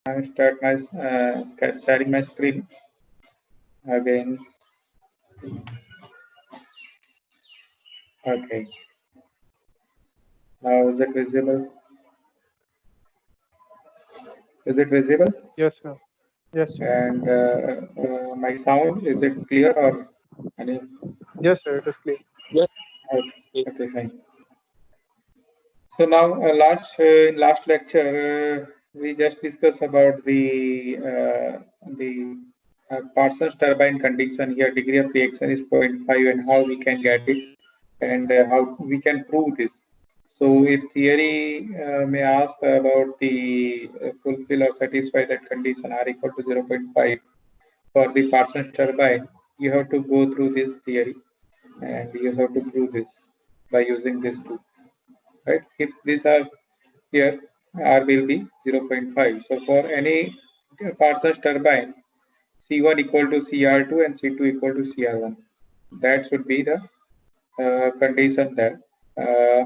I start my sharing my screen again. Okay. Now is it visible? Is it visible? Yes, sir. Yes, sir. And my sound, is it clear or any? Yes, sir. It is clear. Yes. Okay, okay, fine. So now, in last lecture, we just discussed about the Parsons turbine condition here. Degree of reaction is 0.5, and how we can get it, and how we can prove this. So, if theory may ask about the fulfill or satisfy that condition R equal to 0.5 for the Parsons turbine, you have to go through this theory, and you have to prove this by using this tool, right? If these are here, R will be 0.5. So for any Parsons turbine, C1 equal to CR2 and C2 equal to CR1. That should be the condition there uh,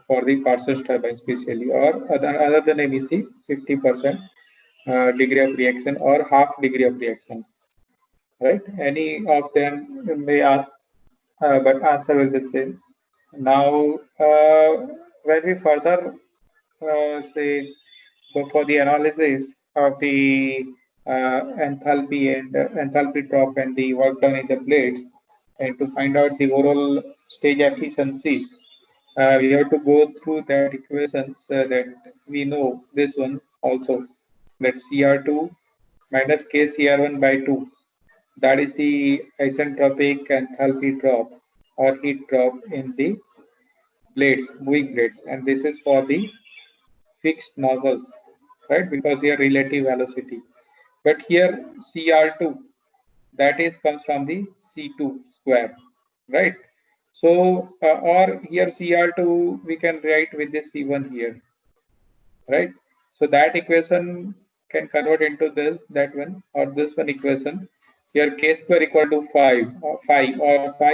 for the Parsons turbine specially, or another name is the 50% degree of reaction or half degree of reaction, right? Any of them may ask, but answer will be same. Now, when we further say go for the analysis of the enthalpy and enthalpy drop and the work done in the blades, and to find out the overall stage efficiencies, we have to go through that equations that we know this one also, that CR2 minus KCR1 by 2, that is the isentropic enthalpy drop or heat drop in the blades, moving blades, and this is for the fixed nozzles, right? Because here relative velocity. But here CR2, that is comes from the C2 square, right? So, or here CR2 we can write with the C1 here, right? So that equation can convert into this, that one, or this one equation. Here K square equal to 5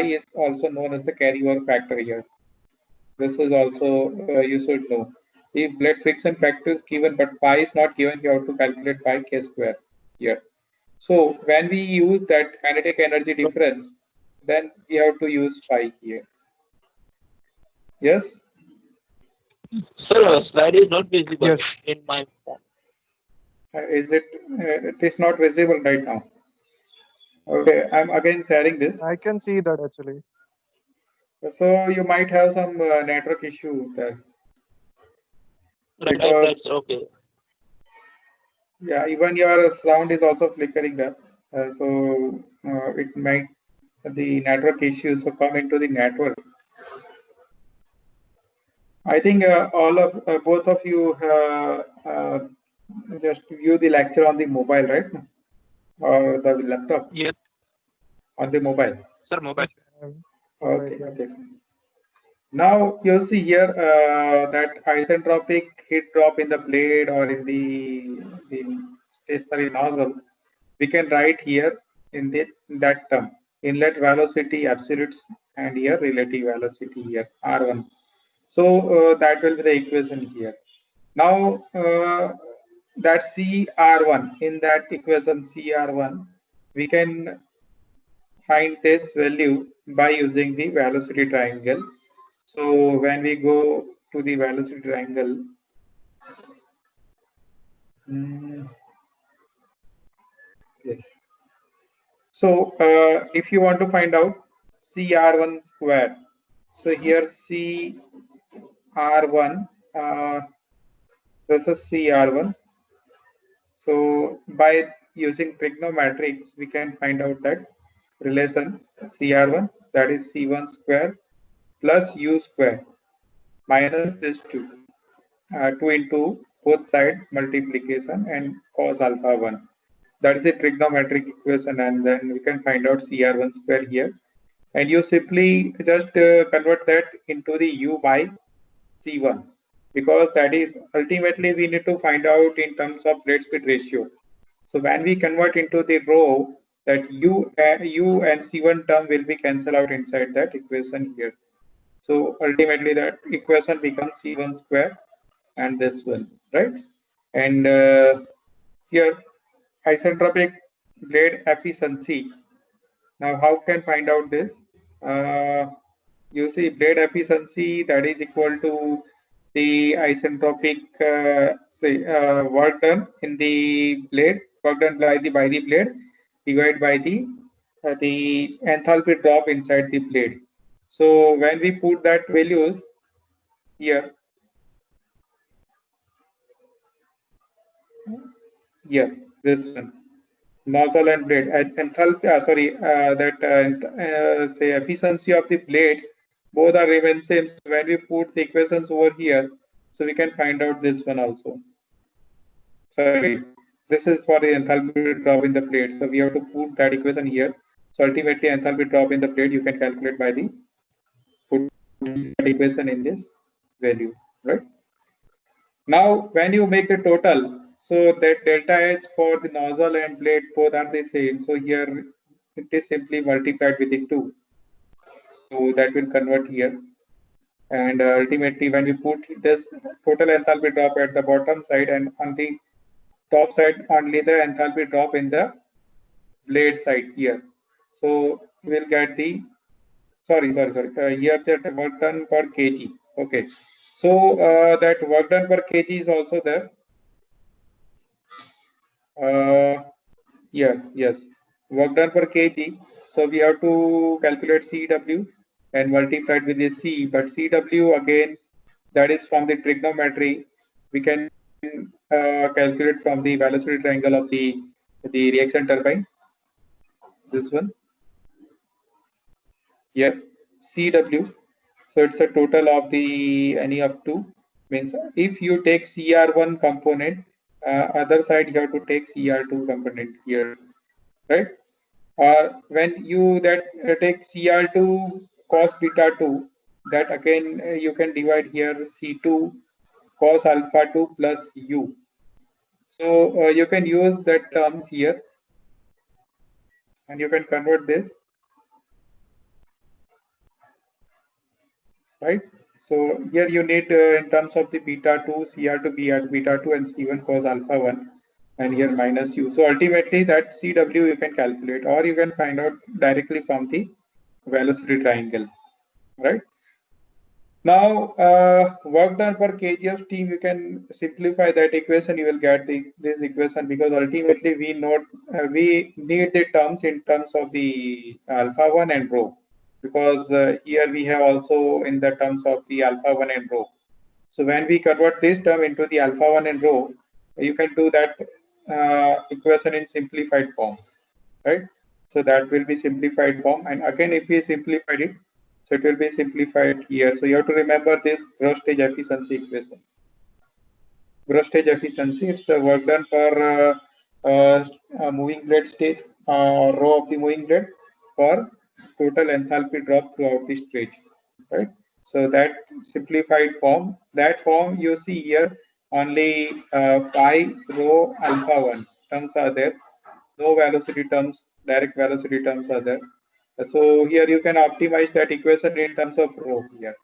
is also known as the carryover factor here. This is also you should know. If blade friction factor is given but pi is not given, you have to calculate pi k square here. So when we use that kinetic energy difference, then we have to use pi here. Yes? Sir, slide is not visible Yes. in my phone. Is it? It is not visible right now. Okay, I'm again sharing this. I can see that actually. So you might have some network issue there, Right, because right, sir. Okay. yeah, even your sound is also flickering there. So it might the network issues so come into the network. I think all of both of you just view the lecture on the mobile, right? Or the laptop Yes, on the mobile. sir. Mobile. Yes, right. Okay, Yeah. okay. Now you see here that isentropic heat drop in the blade or in the stationary nozzle. We can write here in that term inlet velocity absolute and here relative velocity here R1. So that will be the equation here. Now that CR1 in that equation CR1, we can find this value by using the velocity triangle. So when we go to the velocity triangle, mm, yes. So if you want to find out CR1 square, so here CR1, this is CR1. So by using trigonometrics, we can find out that relation CR1, that is C1 square plus U square minus this 2, 2 into both side multiplication and cos alpha 1. That is the trigonometric equation, and then we can find out CR1 square here. And you simply just convert that into the U by C1, because that is ultimately we need to find out in terms of blade speed ratio. So when we convert into the row, that U and C1 term will be cancelled out inside that equation here. So ultimately that equation becomes C1 square and this one, right? And here isentropic blade efficiency. Now, how can find out this? You see, blade efficiency that is equal to the isentropic work done in the blade, work done by the blade, divided by the enthalpy drop inside the blade. So when we put that values here, this one, nozzle and blade, enthalpy, say efficiency of the blades, both are remain same. So when we put the equations over here, so we can find out this one also. Sorry, this is for the enthalpy drop in the plate. So we have to put that equation here. So ultimately enthalpy drop in the plate you can calculate by the put that equation in this value, right? Now when you make the total, so that delta H for the nozzle and blade both are the same. So here it is simply multiplied with the 2. So that will convert here. And ultimately when we put this total enthalpy drop at the bottom side and on the top side only the enthalpy drop in the blade side here. So we'll get the here the work done per kg. Okay. So that work done per kg is also there. Yes. Work done per kg. So we have to calculate CW and multiply it with the C. But CW again, that is from the trigonometry. We can calculate from the velocity triangle of the reaction turbine. This one. Here, CW. So it's a total of the any of two. Means if you take CR1 component, other side you have to take CR2 component here, right? When you take CR2 cos beta 2, that again you can divide here C2 cos alpha 2 plus U. So you can use that terms here and you can convert this, right? So here you need in terms of the beta 2, CR2 beta 2 and C1 cos alpha 1 and here minus U. So ultimately that CW you can calculate or you can find out directly from the velocity triangle, right? Now work done per kg of steam, you can simplify that equation, you will get this equation because ultimately we need the terms in terms of the alpha 1 and rho because here we have also in the terms of the alpha 1 and rho. So when we convert this term into the alpha 1 and rho, you can do that equation in simplified form, right? So that will be simplified form. And again, if we simplified it, so it will be simplified here. So you have to remember this gross stage efficiency equation. Gross stage efficiency, it's the work done for moving blade stage or row of the moving blade for total enthalpy drop throughout the stage, right? So that simplified form, that form you see here, only phi rho alpha 1 terms are there. No velocity terms, direct velocity terms are there. So here you can optimize that equation in terms of rho here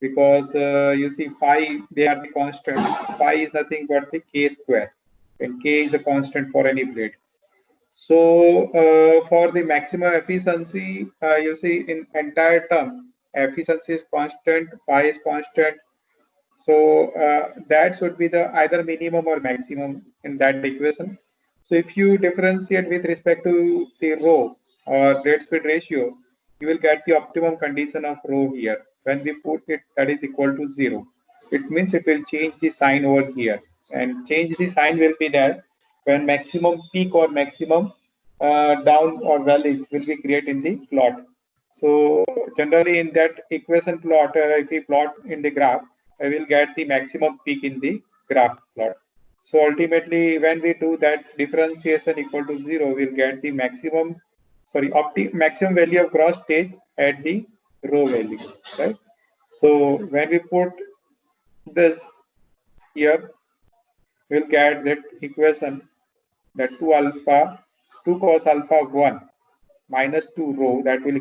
because you see phi, they are the constant. Phi is nothing but the k square and k is the constant for any blade. So for the maximum efficiency, you see in entire term, efficiency is constant, phi is constant. So that should be the either minimum or maximum in that equation. So if you differentiate with respect to the rho or blade speed ratio, you will get the optimum condition of rho here. When we put it, that is equal to 0. It means it will change the sign over here, and change the sign will be there when maximum peak or maximum down or valleys will be created in the plot. So generally in that equation plot, if we plot in the graph, I will get the maximum peak in the graph plot. So ultimately, when we do that differentiation equal to 0, we'll get the maximum value of gross stage at the rho value, right? So when we put this here, we'll get that equation that 2 cos alpha 1 minus 2 rho, that will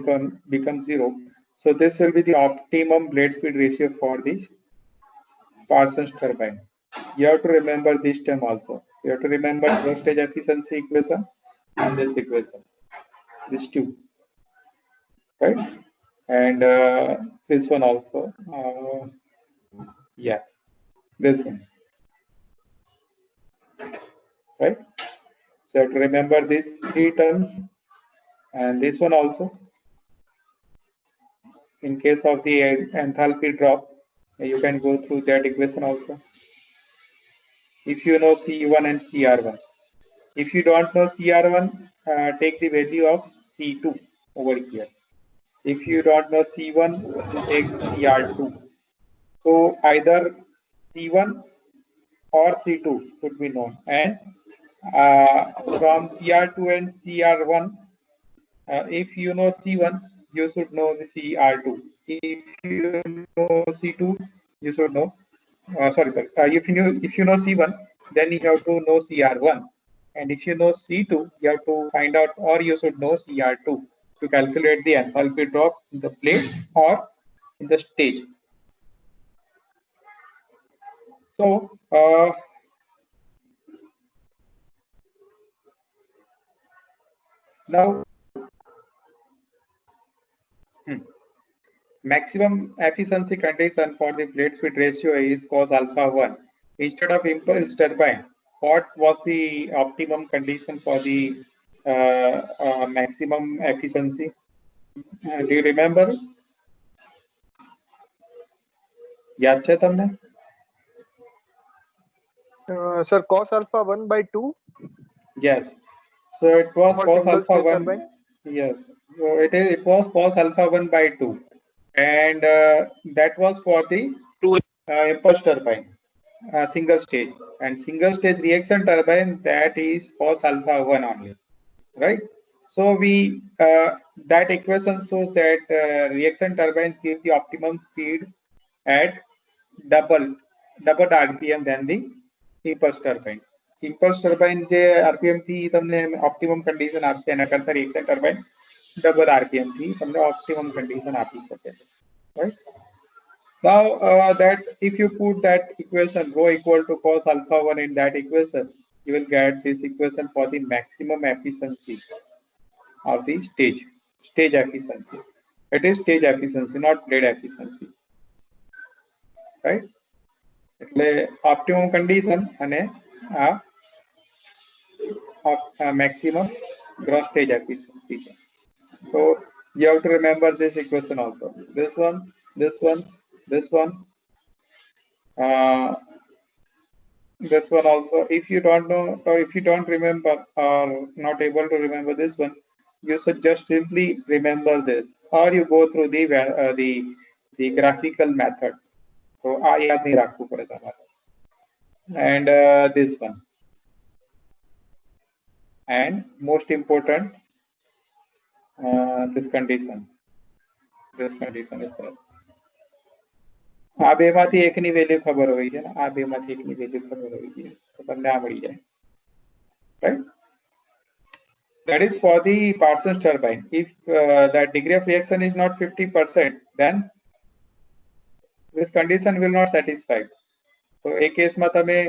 become 0. So this will be the optimum blade speed ratio for the Parsons turbine. You have to remember this term also. You have to remember gross stage efficiency equation and this equation, these two, right? And this one also. Yeah, this one, right? So you have to remember these three terms and this one also. In case of the enthalpy drop, you can go through that equation also. If you know C1 and CR1. If you don't know CR1, take the value of C2 over here. If you don't know C1, take CR2. So either C1 or C2 should be known. And from CR2 and CR1, if you know C1, you should know the CR2. If you know C2, you should know. If you know C1, then you have to know CR1. And if you know C2, you have to find out, or you should know CR2 to calculate the enthalpy drop in the plate or in the stage. So now maximum efficiency condition for the blade speed ratio is cos alpha 1. Instead of impulse turbine, what was the optimum condition for the maximum efficiency? Do you remember? याद છે તમને? Sir, cos alpha 1 by 2. Yes. So it was For cos single alpha stage 1. turbine? Yes. So it was cos alpha 1 by 2. And that was for the impulse turbine, single stage. And single stage reaction turbine, that is cos alpha 1 only. Right? So we that equation shows that reaction turbines give the optimum speed at double RPM than the impulse turbine. Impulse turbine જે RPM થી તમને optimum condition આપશે એના કરતા reaction turbine double RPM થી તમને optimum condition આપી શકે છે, right? Now that if you put that equation rho equal to cos alpha 1 in that equation, you will get this equation for the maximum efficiency of the stage efficiency. It is stage efficiency, not blade efficiency, right? એટલે optimum condition અને maximum gross stage efficiency. So you have to remember this equation also. This one, this one, this one, this one also. If you don't know, or if you don't remember or not able to remember this one, you should just simply remember this, or you go through the graphical method. So આ યાદ નહીં રાખવું પડે તમારે. And this one. And most important, this condition. This condition is there. આ બેમાંથી એકની value ખબર હોવી છે ને આ બેમાંથી એકની વેલ્યુ ખબર હોવી જોઈએ તો તમને આ મળી જાય, right? That is for the Parsons turbine. If that degree of reaction is not 50%, then this condition will not satisfy. So a case માં તમે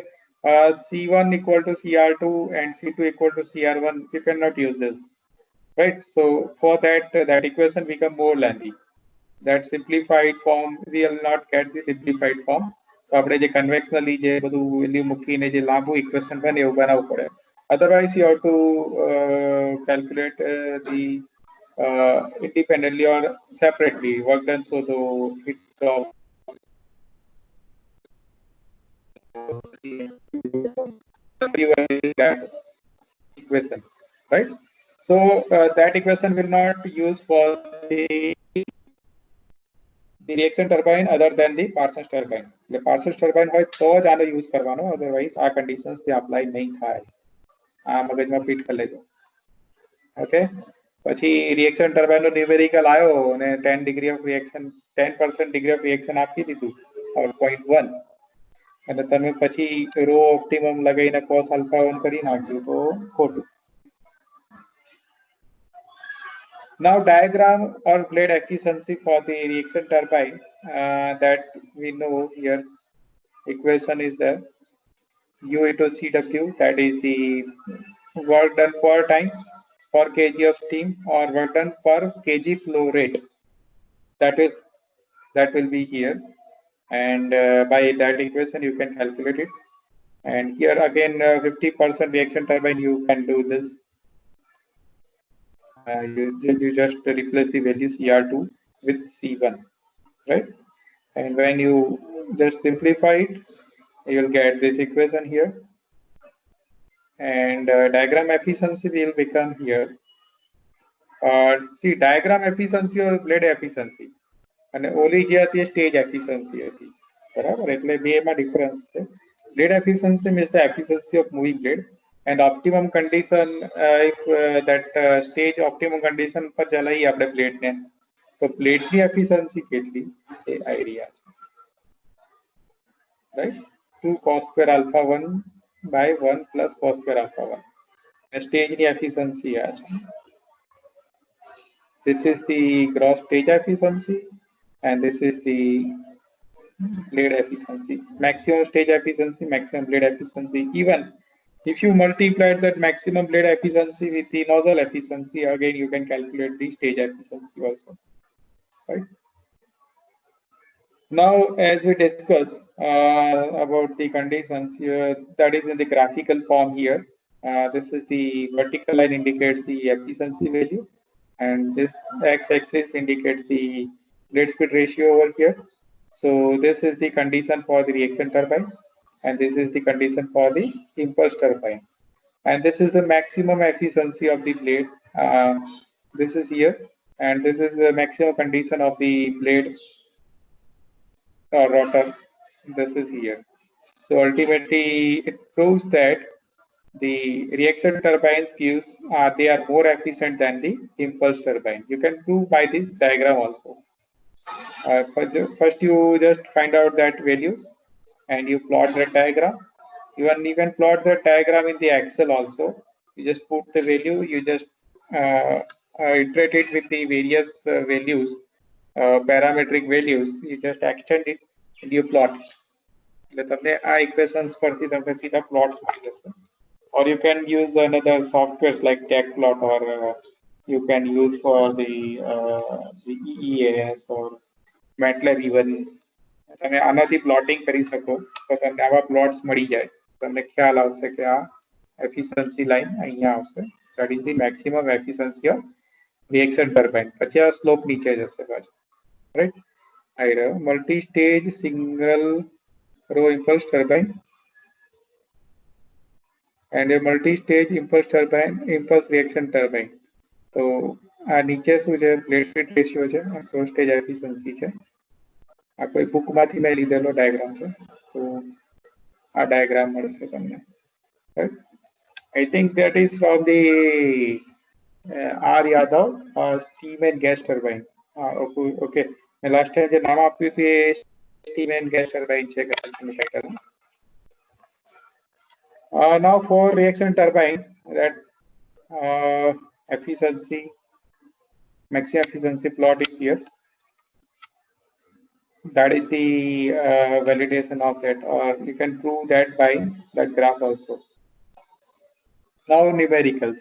C1 equal to CR2 and C2 equal to CR1, you cannot use this, right? So for that equation become more lengthy. That simplified form, we will not get the simplified form. તો આપણે જે કન્વેક્શનલી જે બધું value મૂકીને જે લાંબુ equation બને એવું બનાવવું પડે. Otherwise you have to calculate the independently or separately work done so the hit of that equation, right? So that equation will not use for the reaction turbine other than the Parsons turbine. The Parsons turbine હોય તો જ આનો use કરવાનો, otherwise આ conditions તે apply નહીં થાય. આ મગજમાં ફિટ કરી લેજો. ઓકે, પછી reaction turbine નો ન્યુમેરિકલ આવ્યો અને 10 degree of reaction 10% degree of reaction આપી દીધું or 0.1 અને તમે પછી રો ઓપ્ટિમમ લગાવીને cos alpha 1 કરી નાખ્યું તો ખોટું. Now diagram or blade efficiency for the reaction turbine that we know here, equation is there. U into CW, that is the work done per time per kg of steam or work done per kg flow rate. That will be here, and by that equation you can calculate it. And here again 50% reaction turbine, you can do this. You just replace the value CR2 with C1, right? And when you just simplify it, you will get this equation here. And diagram efficiency will become here. See, diagram efficiency or blade efficiency, અને ઓલી જે હતી stage efficiency હતી, બરાબર? એટલે બેમાં difference છે. Blade efficiency means the efficiency of moving blade, and optimum condition, if that stage optimum condition પર ચલાવીએ આપણે blade ને, તો blade ની efficiency કેટલી એ આઈડિયા છે, right? 2 cos square alpha 1 by 1 plus cos square alpha 1. And stage ની efficiency આ છે. This is the gross stage efficiency, and this is the blade efficiency, maximum stage efficiency, maximum blade efficiency. Even if you multiply that maximum blade efficiency with the nozzle efficiency, again you can calculate the stage efficiency also, right? Now, as we discuss about the conditions here, that is in the graphical form here. This is the vertical line indicates the efficiency value, and this x-axis indicates the blade speed ratio over here. So this is the condition for the reaction turbine, and this is the condition for the impulse turbine, and this is the maximum efficiency of the blade. This is here, and this is the maximum condition of the blade or rotor. This is here. So ultimately, it proves that the reaction turbines gives they are more efficient than the impulse turbine. You can prove by this diagram also. First you just find out that values and you plot the diagram. You can plot the diagram in the Excel also. You just put the value, you just iterate it with the various values, parametric values. You just extend it and you plot it. એટલે તમને આ equations પરથી તમને સીધા plots મળી જશે. Or you can use another softwares like TechPlot, or you can use for the EEAS or MATLAB even. તમે આનાથી પ્લોટિંગ કરી શકો તો તમને આવા પ્લોટ્સ મળી જાય, તમને ખ્યાલ આવશે કે આ એફિશિયન્સી લાઈન અહીંયા આવશે. That is the maximum efficiency of reaction turbine. પછી આ સ્લોપ નીચે જશે પાછું, રાઈટ? આવી રહ્યો multi stage single row impulse turbine and a multi-stage impulse turbine, impulse reaction turbine. તો આ નીચે શું છે? blade speed ratio છે, આ cross stage efficiency છે. આ કોઈ બુકમાંથી મેં લીધેલો ડાયાગ્રામ છે, તો આ ડાયાગ્રામ મળશે તમને, right? I think that is from the R Yadav, steam and gas turbine. Okay, મેં લાસ્ટ ટાઈમ જે નામ આપ્યું હતું એ steam and gas turbine છે title. Now for reaction turbine, that efficiency, maximum efficiency plot is here. That is the validation of that, or you can prove that by that graph also. Now numericals.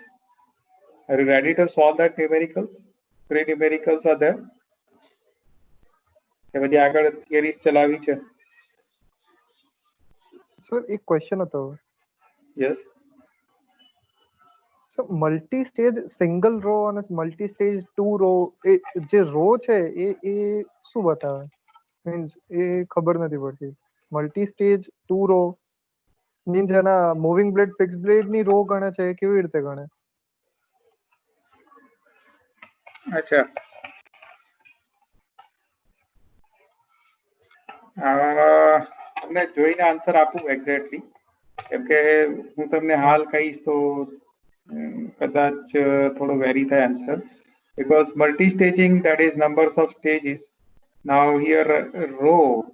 Are you ready to solve that numericals? 3 numericals are there. કે બધી આગળ theories ચલાવી છે? Sir એક question હતો. Yes. So multi-stage single row અને multi-stage 2 row, એ જે row છે એ શું બતાવે? મીન્સ એ ખબર નથી પડતી. મલ્ટી-સ્ટેજ 2 રો મીન્સ એના મૂવિંગ બ્લેડ ફિક્સ બ્લેડ ની રો ગણે છે, કેવી રીતે ગણે? અચ્છા, તમને જોઈને આન્સર આપું એક્ઝેક્ટલી, કેમ કે હું તમને હાલ કહીશ તો કદાચ થોડો વેરી થાય answer, because multi-staging, that is numbers of stages. Now here row,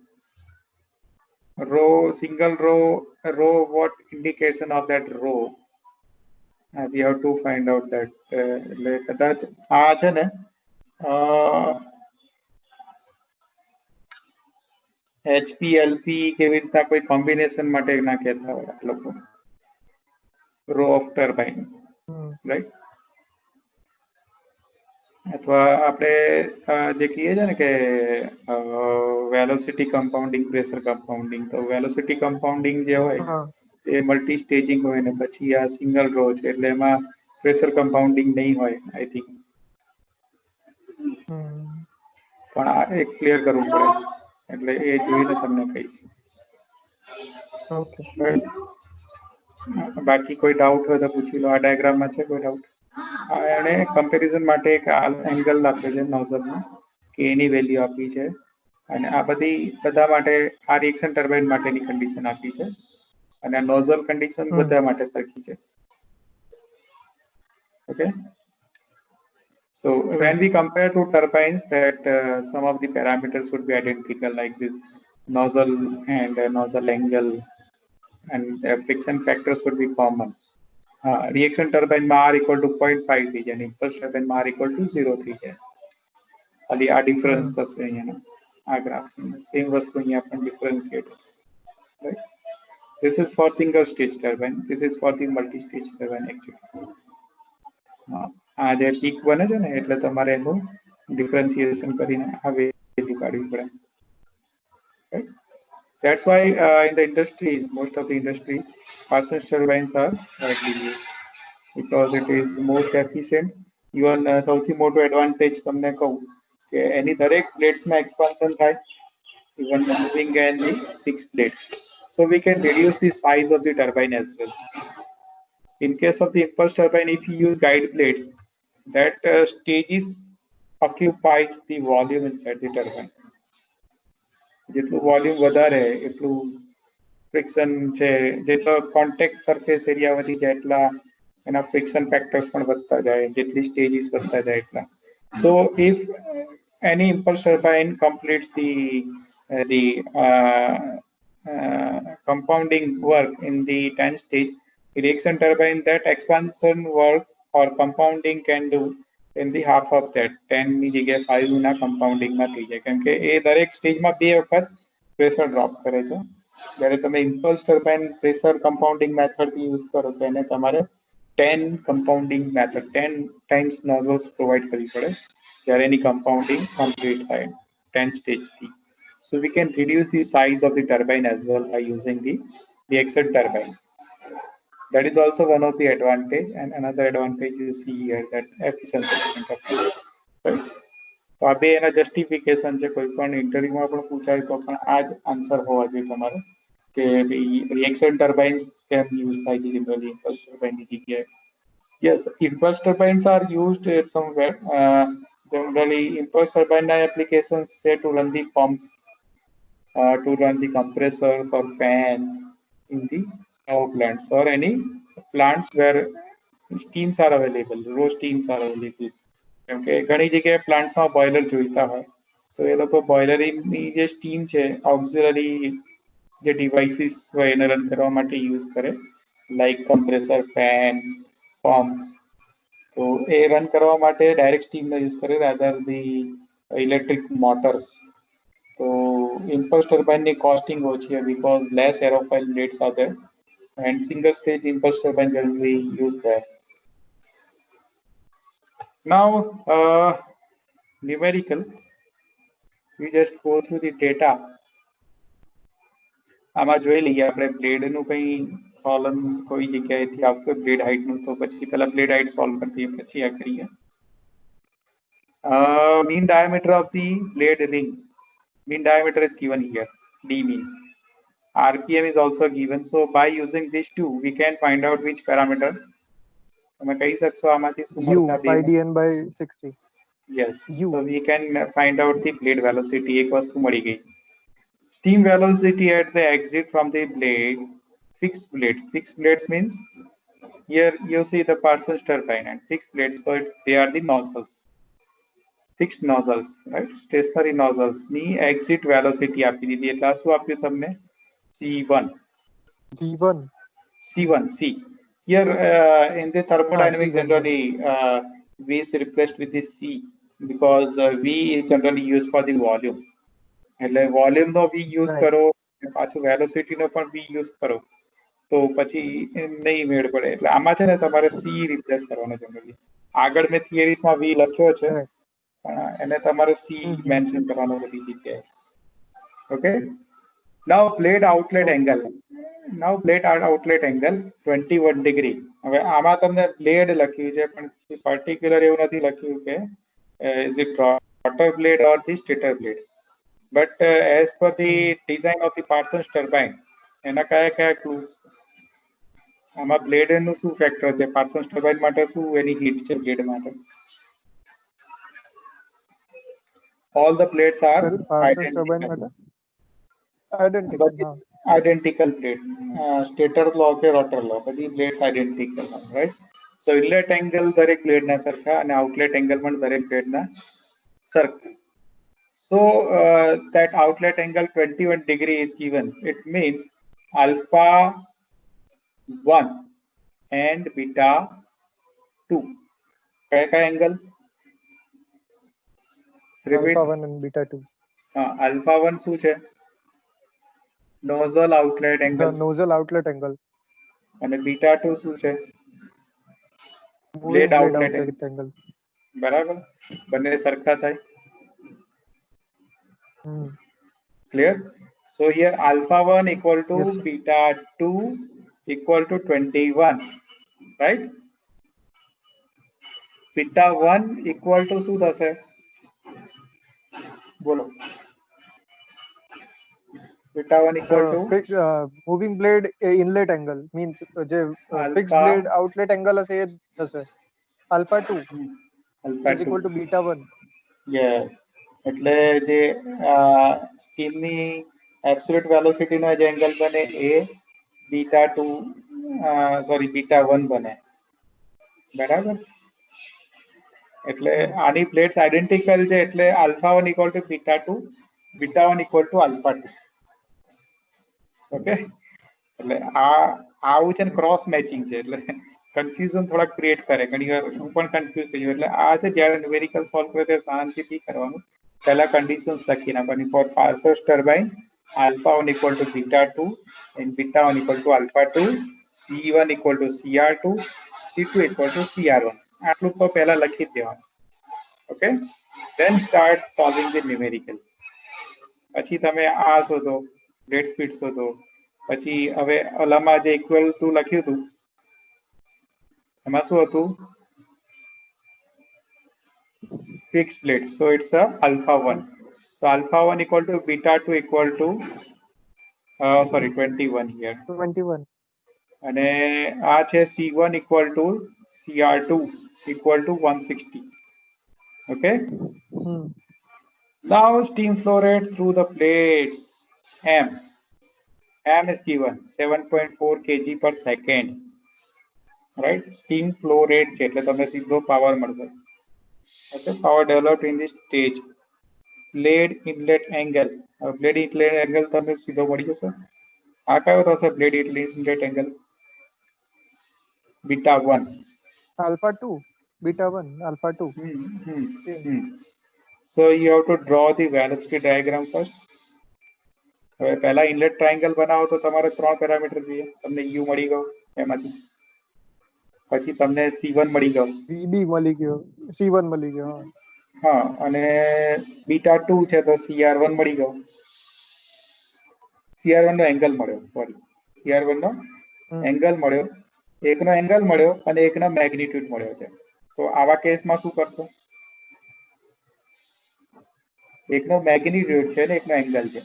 single row, what indication of that row? We have to find out that. એટલે કદાચ આ છે ને HPLP કેવી રીતના કોઈ કોમ્બિનેશન માટે ના કહેતા હોય આ લોકો રો ઓફ ટર્બાઇન રાઈટ અથવા આપણે જે કહીએ છે ને કે વેલોસિટી કમ્પાઉન્ડિંગ પ્રેશર કમ્પાઉન્ડિંગ તો વેલોસિટી કમ્પાઉન્ડિંગ જે હોય એ મલ્ટી સ્ટેજિંગ હોય ને પછી આ સિંગલ રો છે એટલે એમાં પ્રેશર કમ્પાઉન્ડિંગ નહીં હોય આઈ થિંક પણ આ એક ક્લિયર કરવું પડે એટલે એ જોઈને તમને કહીશ ઓકે બાકી કોઈ ડાઉટ હોય તો પૂછી લો આ ડાયાગ્રામમાં છે કોઈ ડાઉટ એને કમ્પેરિઝન માટે એક એંગલ આપ્યો છે નોઝલનો કે એની વેલ્યુ આપી છે અને આ બધા માટે આ રિએક્શન ટર્બાઇન માટેની કન્ડિશન આપી છે અને નોઝલ કન્ડિશન બધા માટે સરખી છે okay so when we compare two turbines that some of the parameters would be identical like this nozzle and nozzle angle and the friction factors would be common reaction turbine માં r equal to 0.5 થઈ જાય અને impulse turbine માં r equal to 0 થઈ જાય ખાલી આ difference થશે અહીંયા આ ગ્રાફ સેમ વસ્તુ અહીંયા પણ ડિફરન્શિએટ છે right this is for single stage turbine this is for the multi stage turbine actually આ જે પીક બને છે ને એટલે તમારે એનું ડિફરન્શિએશન કરીને આ વેલ્યુ કાઢવી પડે right that's why in the industries most of the industries Parsons turbines are widely used because it is most efficient even સૌથી મોટો એડવાન્ટેજ તમને કહું કે એની દરેક પ્લેટ્સમાં એક્સપાન્શન થાય even moving and the fixed plate so we can reduce the size of the turbine as well in case of the impulse turbine if you use guide plates that stages occupies the volume inside the turbine જેટલું volume વધારે એટલું friction છે જેટલો contact surface area વધી જાય એટલા એના friction factors પણ વધતા જાય જેટલી સ્ટેજીસ વધતા જાય એટલા so if any impulse turbine completes the compounding work in the 10 stage reaction turbine that expansion work or compounding can do in the half of that 10 ની જગ્યાએ 5 ના compounding માં થઈ જાય કેમ કે એ દરેક સ્ટેજમાં બે વખત પ્રેશર ડ્રોપ કરે છે જ્યારે તમે impulse turbine પ્રેશર કમ્પાઉન્ડિંગ મેથડથી યુઝ કરો તો એને તમારે 10 compounding method 10 times nozzles provide કરવી પડે જ્યારે એની કમ્પાઉન્ડિંગ કમ્પ્લીટ થાય 10 સ્ટેજથી so we can reduce the size of the turbine as well by using the reaction turbine that is also one of the advantage and another advantage you see here that efficiency point of view right તો આ બે એના justification છે કોઈ પણ ઇન્ટરવ્યુમાં પણ પૂછાય તો પણ આ જ આન્સર હોવા જોઈએ તમારે કે રિએક્શન ટર્બાઇન્સ કેમ યુઝ થાય છે જનરલી ઇમ્પલ્સ ટર્બાઇનની જગ્યાએ yes impulse turbines are used somewhere generally impulse turbine applications say to run the pumps to run the compressors or fans in the power plants or any plants where steams are available, raw steams are available. કેમકે ઘણી જગ્યાએ પ્લાન્ટ્સમાં boiler જોઈતા હોય તો એ લોકો બોઇલરની જે steam છે auxiliary જે ડિવાઇસીસ હોય એને રન કરવા માટે યુઝ કરે લાઈક કમ્પ્રેસર ફેન પમ્પ્સ તો એ રન કરવા માટે ડાયરેક્ટ સ્ટીમનો યુઝ કરે રાધર ધી ઇલેક્ટ્રિક મોટર્સ તો impulse turbine costing ochi because less aerofoil blades are there and single stage impulse turbine generally used there. Now numerical we just go through the data આમાં જોઈ લઈએ આપણે બ્લેડનું કંઈ column કોઈ જગ્યાએથી આવતો blade હાઇટનું તો પછી પહેલા બ્લેડ હાઇટ સોલ્વ કરી દઈએ પછી આ કરીએ mean diameter of the blade ring mean diameter is given here d mean rpm is also given so by using these two we can find out which parameter તમે કહી શકશો આમાંથી શું મળશે by dn by 60 yes so we can find out the blade velocity એક વસ્તુ મળી ગઈ steam velocity at the exit from the blade fixed blades means here you see the Parsons turbine and fixed blades so they are the nozzles fixed nozzles right stationary nozzles ની exit velocity આપી દીધી એટલે શું આપ્યું તમને c1 c here in the thermodynamics generally v is replaced with the c because v is generally used for the volume એટલે volume નો v use Right. કરો પાછું વેલોસિટી નો પણ v યુઝ કરો તો પછી નહીં મેળ પડે એટલે આમાં છે ને તમારે c રિપ્લેસ કરવાનો જનરલી આગળ મેં થિયરીઝ માં v લખ્યો છે Right. પણ એને તમારે c મેન્શન કરવાનો બધી જગ્યાએ okay now plate outlet angle now plate outlet angle 21 degree હવે આમાં તમને બ્લેડ લખ્યું છે પણ પર્ટિક્યુલર એવું નથી લખ્યું કે is it rotor blade or the stator blade but as per the design of the Parsons turbine એના કયા કયા ક્લૂઝ આમાં બ્લેડ નું શું ફેક્ટર છે પાર્સન્સ ટર્બાઇન માટે શું એની હીટ છે બ્લેડ માટે all the plates are Sorry, Parsons turbine identical માટે identical. બધી identical plate stator law કે rotor law બધી plates identical right so inlet angle દરેક blade ના સરખા અને outlet angle પણ દરેક blade ના સરખા so that outlet angle 21 degree is given it means alpha 1 and beta 2 kaya kaya angle repeat Alpha 1 and beta 2. alpha 1 શું છે nozzle outlet The angle nozzle outlet angle. અને beta 2 શું છે Moving blade blade outlet outlet angle. બરાબર બંને સરખા થાય clear so here alpha 1 equal to Yes, sir. beta 2 equal to 21 right beta 1 equal to શું થશે બોલો beta 1 equal to Moving blade inlet angle means જે fixed Alpha. blade outlet angle હશે એ થશે alpha 2 alpha is 2 equal to beta 1. yes એટલે જે steam ની absolute velocity નો જે એંગલ બને એ બીટા 2 સોરી બીટા 1 બને બરાબર એટલે આની પ્લેટ્સ આઇડેન્ટિકલ છે એટલે alpha 1 equal to beta 2 beta 1 equal to alpha 2 okay એટલે આવું છે ને ક્રોસ મેચિંગ છે એટલે કન્ફ્યુઝન થોડા ક્રિએટ કરે ઘણી વાર હું પણ કન્ફ્યુઝ થઈ ગયો એટલે આ છે જ્યારે ન્યુમેરિકલ સોલ્વ કરે ત્યારે શાંતિથી કરવાનું પહેલા કન્ડિશન્સ લખી નાખવાની four પાર્સર્સ turbine alpha 1 equal to beta 2 and beta 1 equal to alpha 2 c1 equal to cr2 c2 equal to cr1 આટલું તો પહેલા લખી દેવાનું okay then start solving the numerical પછી તમે આ શોધો રેટ સ્પીડ શોધો પછી હવે ઓલામાં જે ઇક્વલ ટુ લખ્યું હતું એમાં શું હતું fixed plate so it's a alpha 1 so alpha 1 equal to beta 2 equal to sorry 21 here 21. અને આ છે c1 equal to cr2 equal to 160 okay now steam flow rate through the plates m is given 7.4 kg per second right steam flow rate છે એટલે તમને સીધો power મળશે okay power developed in this stage blade inlet angle blade inlet angle તમને સીધો મળી જશે આ કયો થશે blade inlet angle beta 1 Alpha 2 beta 1 alpha 2. So you have to draw the velocity diagram first હવે પહેલા ઇનલેટ ટ્રાયંગલ બનાવો તો તમારે ત્રણ પેરામીટર જોઈએ તમને u મળી ગયો એમાંથી પછી તમને c1 મળી ગયો vb મળી ગયો c1 મળી ગયો હા અને બીટા 2 છે તો cr1 મળી ગયો cr1 નો એંગલ મળ્યો સોરી cr1 નો એંગલ મળ્યો એકનો એંગલ મળ્યો અને એકનો મેગ્નિટ્યુડ મળ્યો છે તો આવા કેસમાં શું કરશો એકનો મેગ્નિટ્યુડ છે ને એકનો એંગલ છે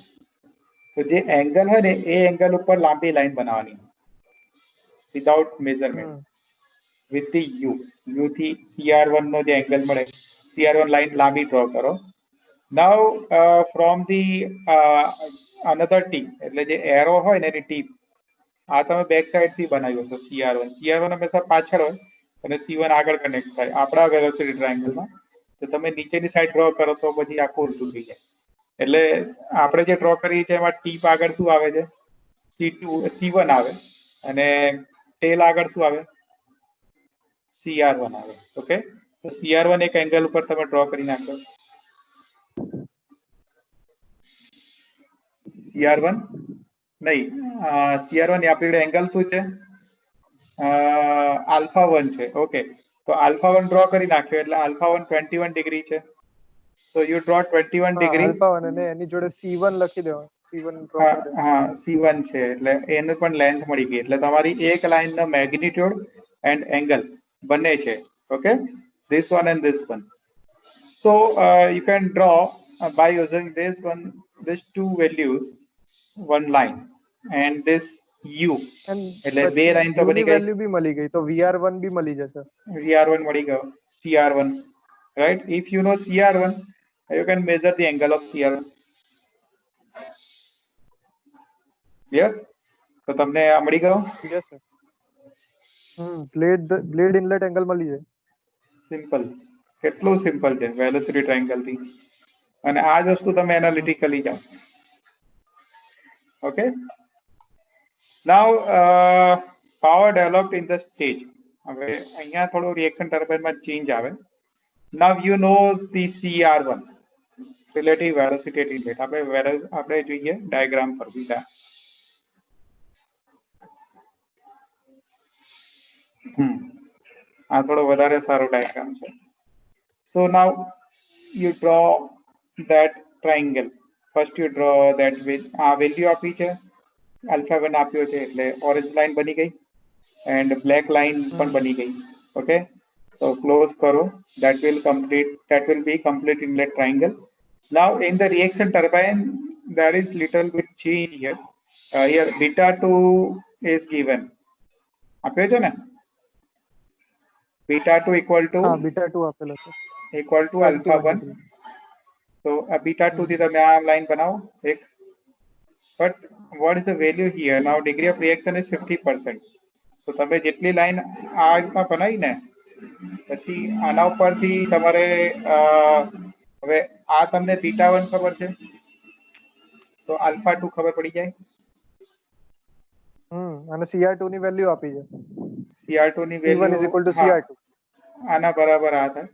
તો જે એંગલ હોય ને એ એંગલ ઉપર લાંબી લાઈન બનાવવાની without measurement with the u થી cr1 નો જે એંગલ મળે cr1 લાઈન લાંબી ડ્રો કરો now from the another tip એટલે જે એરો હોય ને એની ટીપ આ તમે બેક સાઈડ થી બનાવ્યો તો cr1 હંમેશા પાછળ હોય અને c1 આગળ કનેક્ટ થાય આપણા વેલોસિટી ટ્રાયંગલમાં તો તમે નીચેની સાઈડ ડ્રો કરો તો પછી આખું ઉલટું થઈ જાય એટલે આપણે જે ડ્રો કરીએ છીએ એમાં ટીપ આગળ શું આવે છે c1 આવે અને ટેલ આગળ શું આવે cr1 આવે ઓકે તો cr1 એક એંગલ ઉપર તમે ડ્રો કરી નાખો CR1 નહીં, CR1 આપણી એંગલ શું છે? α1 છે. ઓકે, તો α1 ડ્રો કરી નાખ્યો એટલે α1 21 ડિગ્રી છે. So you draw 21 degree. Alpha 1 અને એની જોડે C1 લખી દેવાનું. C1 ડ્રો કરી દેવાનું. હા, C1 છે એટલે એનું પણ લેન્થ મળી ગઈ. એટલે તમારી એક લાઈનનો મેગ્નિટ્યુડ એન્ડ એંગલ બંને છે. Okay, this one and this one. So you can draw by using this one, these two values, one line, and this U. એટલે બે લાઈન તો બની ગઈ. વેલ્યુ બી મળી ગઈ તો VR1 બી મળી જશે. VR1 મળી ગયો, CR1, right? If you know CR1, you can measure the angle of CR1. Clear? તો તમને આ મળી ગયો? Yes sir. Blade inlet angle મળી જાય. સિમ્પલ, કેટલું સિમ્પલ છે વેલોસિટી ટ્રાયેંગલ થી. અને આ જ વસ્તુ તમે એનાલિટિકલી જાઓ. Okay, now power developed in the stage. હવે અહીંયા થોડો રિએક્શન ટર્બાઇનમાં ચેન્જ આવે. Now you know the CR1 relative velocity at inlet. આપણે જોઈએ ડાયાગ્રામ પર બીજા. આ થોડો વધારે સારો ડાયાગ્રામ છે. So now you draw that triangle. First you draw that with value આપી છે, α1 આપ્યો છે એટલે ઓરેન્જ લાઈન બની ગઈ and black line પણ બની ગઈ. Okay, so close કરો. That will be complete inlet triangle. Now in the reaction turbine there is little bit change here. Here beta2 is given. આપ્યો છે ને, beta2 equal to beta2 આપેલો છે equal to α1. So beta2 થી તમે આ line બનાવો એક. But what is the value here? Now degree of reaction is 50%. તો તમે જેટલી લાઈન આ રીતના બનાવી ને પછી આના ઉપરથી તમારે હવે આ તમને beta1 ખબર છે તો α2 ખબર પડી જાય. અને CR2 ની વેલ્યુ આપી છે. CR2 ની value C1 is equal to CR2. આના બરાબર આ થાય,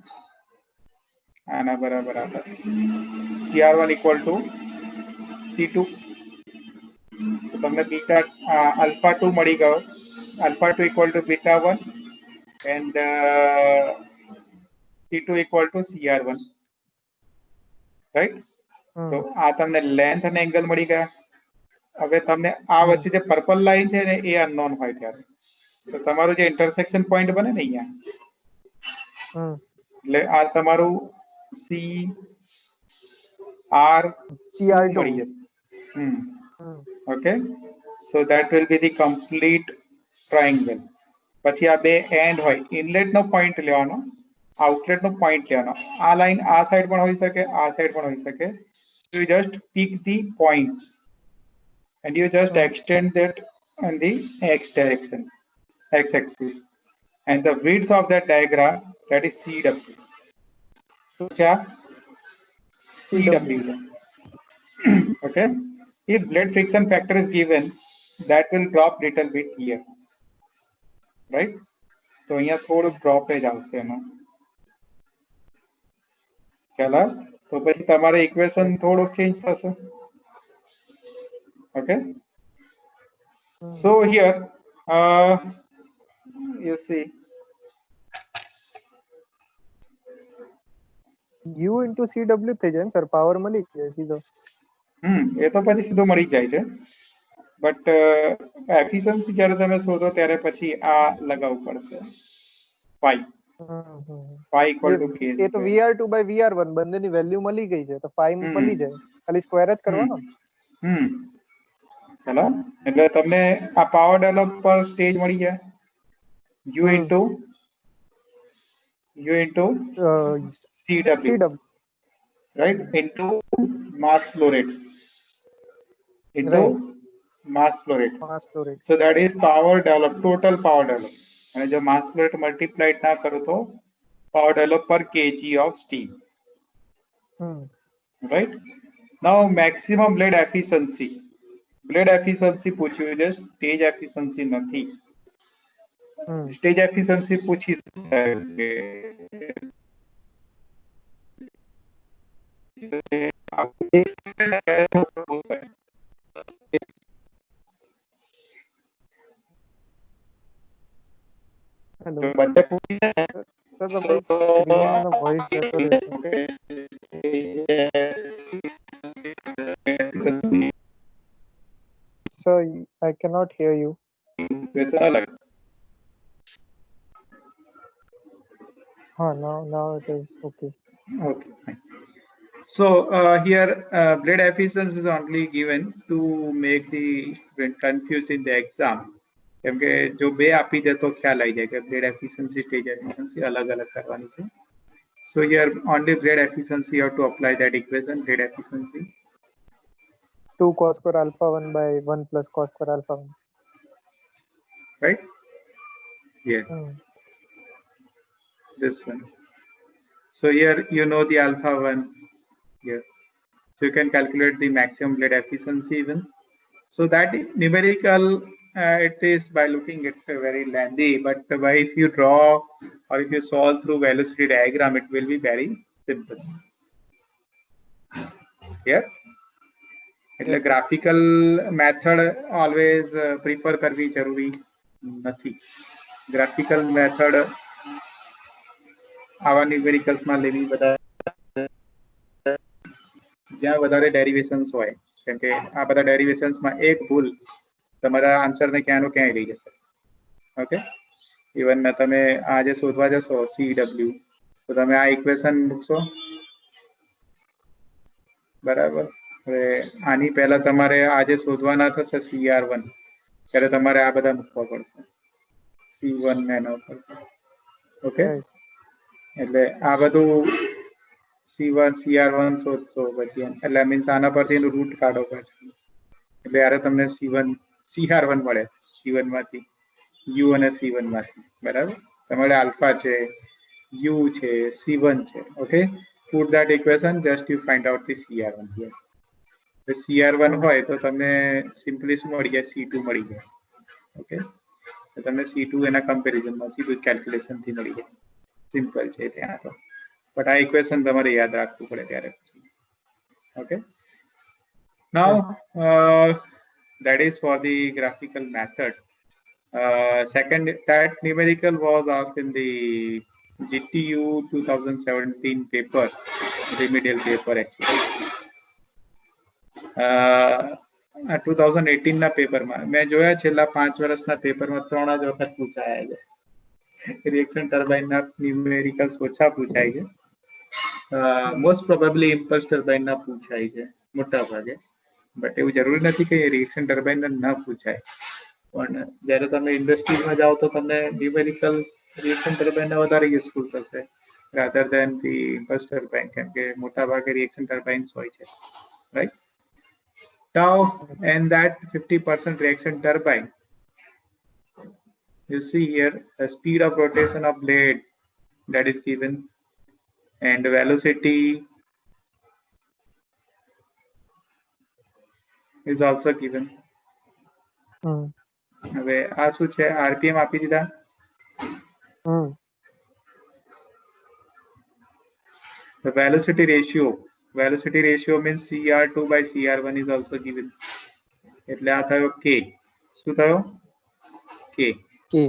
આના બરાબર આ થાય. CR1 equal to C2. તો તમને બીટા α2 મળી ગયો. α2 equal to beta1 and C2 equal to CR1, right? તો આ તમને લેન્થ અને એંગલ મળી ગયા. હવે તમને આ વચ્ચે જે પર્પલ લાઈન છે ને એ અનનોન હોય ત્યારે તો તમારું જે ઇન્ટરસેક્શન પોઈન્ટ બને ને અહીંયા, એટલે આ તમારું CR2 મળી જશે. Okay, so that will be the complete triangle. પછી આ બે એન્ડ હોય, ઇનલેટ નો પોઈન્ટ લેવાનો, આઉટલેટ નો પોઈન્ટ લેવાનો. આ લાઈન આ સાઈડ પણ હોઈ શકે, આ સાઈડ પણ હોઈ શકે. You just pick the points and you just extend that in the x direction, x axis, and the width of that diagram, that is CW. So CW. Okay, if blade friction factor is given, that will drop little bit here, right? So અહીંયા થોડું ડ્રોપેજ આવશે એમાં. ખ્યાલ આવે? તો પછી તમારે equation થોડુંક ચેન્જ થશે. Okay, so here you see U into CW થઈ જાય સર, પાવર મળી જાય સીધો. એ તો પછી સીધું મળી જાય છે, બટ એફિશિયન્સી જ્યારે તમે શોધો ત્યારે પછી આ લગાવવું પડશે. પાઈ ઇક્વલ ટુ કે. એ તો VR2 by VR1 બંનેની વેલ્યુ મળી ગઈ છે તો પાઈ મળી જાય, ખાલી સ્ક્વેર જ કરવાનો. હેલો, એટલે તમને આ પાવર ડેવલપ પર સ્ટેજ મળી જાય. U into CW, right, into mass flow rate, into mass flow rate. So that is power develop, total power develop. અને જો mass flow rate multiplied ના કરો તો power develop per kg of steam. Right, now maximum blade efficiency. Blade efficiency પૂછ્યું છે, stage efficiency નથી. Stage efficiency પૂછી શકે. હેલો જો બંને પૂરી છે ને, સર તમારી સ્ક્રીન અને વોઇસ જતો રહ્યો છે. Okay sir I cannot hear you. वैसा अलग. Now it is okay. Okay, fine. So here blade efficiency is only given to make the student confused in the exam. કેમ કે જો બે આપી દે તો ખ્યાલ આવી જાય કે બ્લેડ એફિશિયન્સી સ્ટેજ એફિશિયન્સી અલગ અલગ કરવાની છે. So here only blade efficiency you have to apply that equation, blade efficiency. 2 cos square alpha 1 by 1 plus cos square alpha 1. Right? Yeah, this one. So here you know the alpha 1 here. So you can calculate the maximum blade efficiency even. So that numerical, it is by looking at very lengthy, but by if you draw or if you solve through velocity diagram, it will be very simple. Here, એટલે graphical method always prefer કરવી જરૂરી નથી. Graphical method આવા numericals માં લેવી જ્યાં વધારે derivations હોય, કેમ કે આ બધા ડેરિવેશન્સ માં એક ભૂલ તમારા આન્સર ને ક્યાંનો ક્યાંય લઈ જશે. ઓકે, ઇવન તમે આ જે શોધવા જશો CW, તો તમે આ ઇક્વેશન મૂકશો, બરાબર. હવે આની પહેલા તમારે આ જે શોધવાના થશે CR1, ત્યારે તમારે આ બધા મૂકવા પડશે, C1 એના ઉપર. ઓકે, એટલે આ બધું C1 CR1 શોધશો, પછી એટલે મીન્સ આના પરથી એનું રૂટ કાઢો પછી, એટલે યારે તમને CR1 મળે, C1 માંથી U અને C1 માંથી, બરાબર. તમારે આલ્ફા છે, U છે, C1 છે. Okay, put that equation, just you find out the CR1 here. The CR1 હોય તો તમને સિમ્પલી શું મળી જાય, C2 મળી જાય. ઓકે, તો તમને C2 એના કમ્પેરિઝનમાં સીધું કેલ્ક્યુલેશન થી મળી જાય. સિમ્પલ છે ત્યાં તો, બટ આ ઇક્વેશન તમારે યાદ રાખવું પડે ત્યારે. Okay, now that is for the graphical method. Second, that numerical was asked in the GTU 2017 paper, remedial paper actually. 2018 ના પેપરમાં મેં જોયા છેલ્લા 5 વર્ષના પેપરમાં 3 જ વખત પૂછાયા છે. રિએક્શન ટર્બાઇનના ન્યુમેરિકલ્સ ઓછા પૂછાય છે. મોસ્ટ પ્રોબેબલી ઇમ્પલ્સ ટર્બાઇનના પૂછાય છે મોટા ભાગે, બટ એવું જરૂરી નથી કે રિએક્શન ટર્બાઇનના ન પૂછાય. પણ જ્યારે તમે ઇન્ડસ્ટ્રીઝમાં જાઓ તો તમને ન્યુમેરિકલ્સ રિએક્શન ટર્બાઇનના વધારે યુઝફુલ થશે rather than the impulse turbine, કેમ કે મોટા ભાગે રિએક્શન ટર્બાઇન્સ હોય છે, right? Now, and that 50% reaction turbine, you see here the speed of rotation of blade that is given, and velocity is also given. હવે આ શું છે, RPM આપી દીધા. The velocity ratio means CR2 by CR1 is also given. એટલે આ થયો K. શું થયો? K.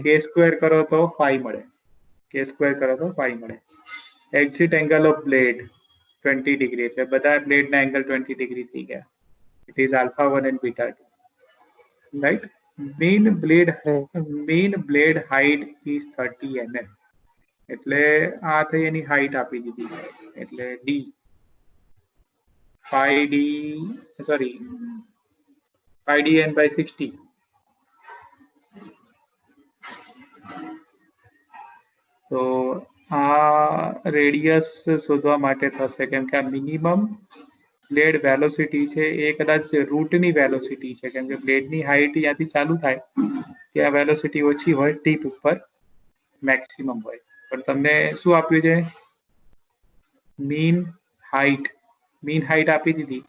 K square કરો તો 5 મળે. K square કરો તો 5 મળે. Exit angle of blade 20 degree, એટલે બધા blade ના angle 20 degree થઈ ગયા. It is alpha 1 and beta 2. Right? Mean blade height is 30 mm. એટલે આ થઈ એની હાઈટ આપી દીધી, એટલે D 5DN by 60. તો આ રેડિયસ શોધવા માટે થશે, કેમ કે આ મિનિમમ બ્લેડ વેલોસિટી છે એ કદાચ રૂટની વેલોસિટી છે, કેમ કે બ્લેડની હાઈટ ત્યાંથી ચાલુ થાય ત્યાં વેલોસિટી ઓછી હોય, ટીપ ઉપર મેક્સિમમ હોય. પણ તમને શું આપ્યું છે, મીન હાઈટ આપી દીધી,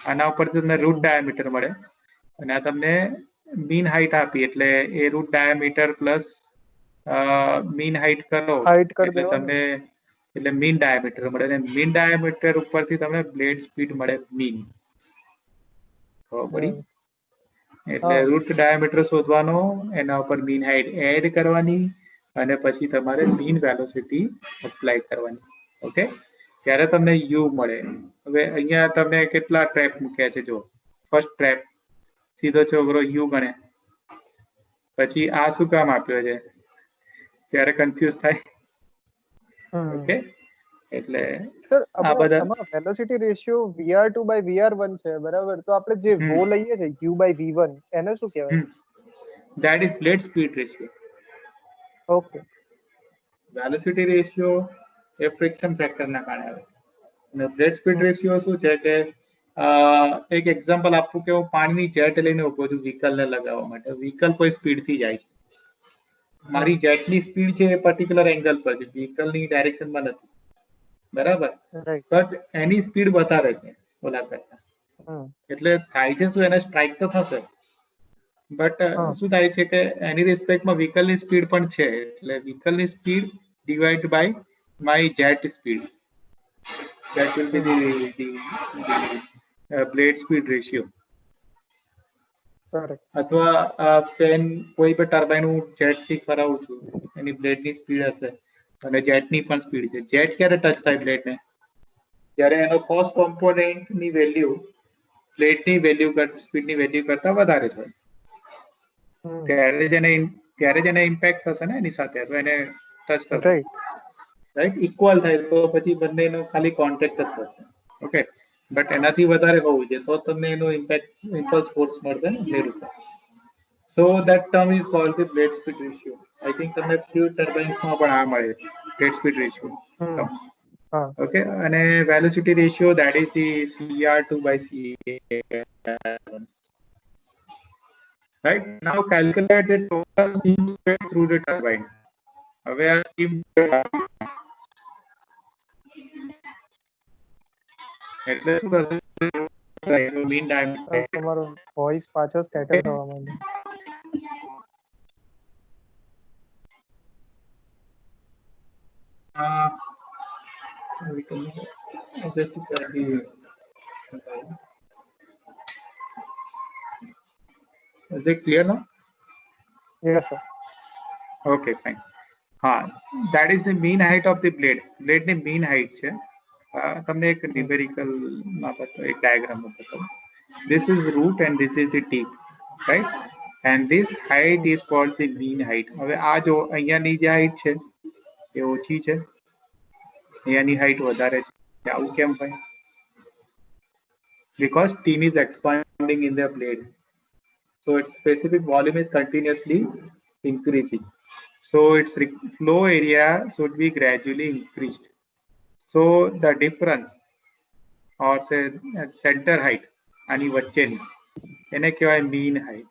આના ઉપરથી તમને રૂટ ડાયામીટર મળે, અને આ તમને મીન હાઈટ આપી એટલે એ root diameter plus mean height કરો એટલે તમને એટલે મીન ડાયામીટર મળે, અને મીન ડાયામીટર ઉપરથી તમને બ્લેડ સ્પીડ મળે મીન. ખબર પડી? એટલે રૂટ ડાયામીટર શોધવાનો, એના ઉપર મીન હાઈટ એડ કરવાની, અને પછી તમારે મીન વેલોસિટી અપ્લાય કરવાની. ઓકે, ત્યારે તમને યુ મળે. હવે અહીંયા તમે કેટલા ટ્રેપ મૂક્યા છે? જો ફર્સ્ટ ટ્રેપ સીધો છોકરો યુ ગણે, પછી આ શું કામ આપ્યો છે ત્યારે કન્ફ્યુઝ થાય. ઓકે, એટલે સર આ બધા આમાં velocity ratio VR2 by VR1 છે, બરાબર? તો આપણે જે રો લઈએ છે U બાય V1 એને શું કહેવાય? that is blade speed ratio. Okay, velocity ratio A friction factor ના કારણે આવે. અને બ્લેડ સ્પીડ રેશિયો શું છે કે એક એક્ઝામ્પલ આપું કે હું પાણીની જેટ લઈને ઉભો છું વ્હીકલ ને લગાવવા માટે. વ્હીકલ કોઈ સ્પીડ થી જાય છે, મારી જેટની સ્પીડ છે એ પર્ટિક્યુલર એંગલ પર છે, વ્હીકલની ડાયરેક્શનમાં નથી, બરાબર? રાઈટ. બટ એની સ્પીડ વધારે છે ઓલા કરતા, એટલે થાય છે શું, એને સ્ટ્રાઇક તો થશે, બટ શું થાય છે કે એની રિસ્પેક્ટમાં વ્હીકલની સ્પીડ પણ છે, એટલે વ્હીકલની speed divide by my jet speed, that will be the blade speed ratio. અથવા ફેન કોઈ પણ ટર્બાઇન હું જેટ થી ફરાવું છું, એની બ્લેડ ની સ્પીડ હશે અને જેટ ની પણ સ્પીડ છે. જેટ ક્યારે ટચ થાય બ્લેડ ને? જ્યારે એનો કોસ્ટ કોમ્પોનેન્ટ ની વેલ્યુ બ્લેડ ની વેલ્યુ સ્પીડ ની વેલ્યુ કરતા વધારે છે, ત્યારે જ એને ઇમ્પેક્ટ થશે ને એની સાથે, તો એને ટચ થશે, રાઈટ? ઇક્વલ થાય તો પછી બંનેનો ખાલી કોન્ટેક્ટ જ થશે. ઓકે, બટ એનાથી વધારે હોવું જોઈએ તો તમને એનો ઇમ્પેક્ટ ઇમ્પલ્સ ફોર્સ મળશે ને બ્લેડ ઉપર. સો that term is called the blade speed ratio. I think તમને ફ્યુઅલ ટર્બાઇન્સમાં પણ આ મળે blade speed ratio. Okay, અને velocity ratio, that is the CR2 by CA1. Right, now calculate the total steam spread through the turbine. હવે આ steam એટલે શું થશે? મીન ડાયમીટર, તમારો વોઇસ પાછો સ્કેટર થવા માંડ્યો. Is it clear now? Yes, sir. Okay, fine. That is the mean height of the blade. Blade ની mean height છે. તમને એક ન્યુમેરિકલ માં બતાવો, એક ડાયાગ્રામ માં બતાવો. This is root and this is the tip, right? And this height is called the mean height. હવે આ જો અહીંયાની જે હાઈટ છે એ ઓછી છે, અહીંયાની હાઈટ વધારે છે. આવું કેમ થાય? Because steam is expanding in the blade, so its specific volume is continuously increasing, so its flow area should be gradually increased. So the difference or say center height આની વચ્ચેની એને કહેવાય mean height.